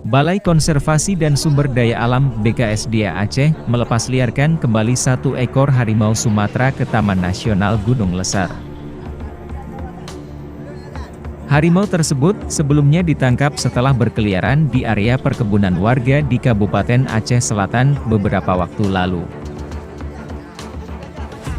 Balai Konservasi dan Sumber Daya Alam BKSDA Aceh melepasliarkan kembali satu ekor harimau Sumatera ke Taman Nasional Gunung Lesser. Harimau tersebut sebelumnya ditangkap setelah berkeliaran di area perkebunan warga di Kabupaten Aceh Selatan beberapa waktu lalu.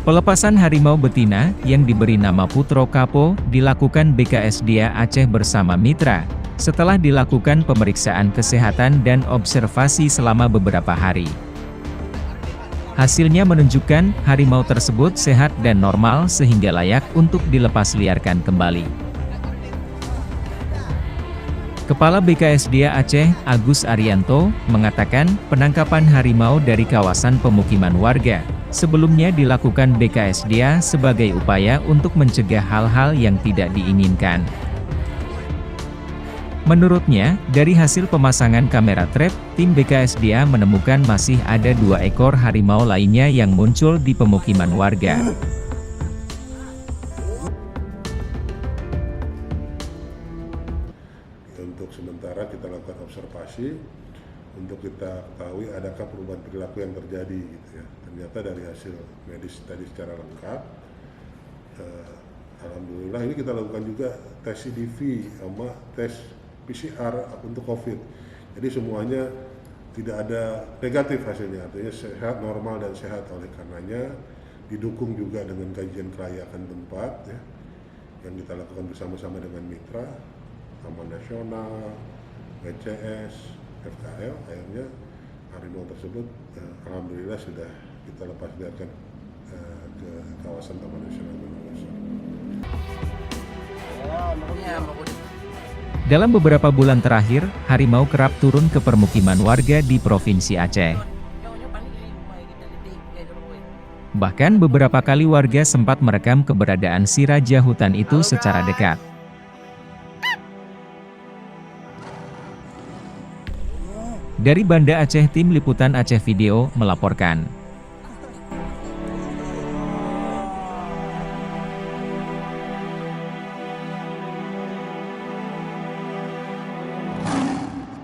Pelepasan harimau betina yang diberi nama Putro Kapo dilakukan BKSDA Aceh bersama mitra, setelah dilakukan pemeriksaan kesehatan dan observasi selama beberapa hari. Hasilnya menunjukkan harimau tersebut sehat dan normal sehingga layak untuk dilepasliarkan kembali. Kepala BKSDA Aceh, Agus Arianto, mengatakan penangkapan harimau dari kawasan pemukiman warga sebelumnya dilakukan BKSDA sebagai upaya untuk mencegah hal-hal yang tidak diinginkan. Menurutnya, dari hasil pemasangan kamera trap, tim BKSDA menemukan masih ada 2 ekor harimau lainnya yang muncul di pemukiman warga. Untuk sementara kita lakukan observasi, untuk kita ketahui adakah perubahan perilaku yang terjadi gitu ya. Ternyata dari hasil medis tadi secara lengkap, alhamdulillah ini kita lakukan juga tes CDV sama tes PCR untuk COVID. Jadi semuanya tidak ada negatif hasilnya, artinya sehat, normal dan sehat. Oleh karenanya didukung juga dengan kajian kelayakan tempat ya, yang kita lakukan bersama-sama dengan mitra Taman Nasional, BCS, FKL. Akhirnya harimau tersebut alhamdulillah sudah kita lepasliarkan ke kawasan Taman Nasional Gunung Lesser. Dalam beberapa bulan terakhir, harimau kerap turun ke permukiman warga di Provinsi Aceh. Bahkan beberapa kali warga sempat merekam keberadaan si raja hutan itu secara dekat. Dari Banda Aceh, Tim Liputan Aceh Video melaporkan.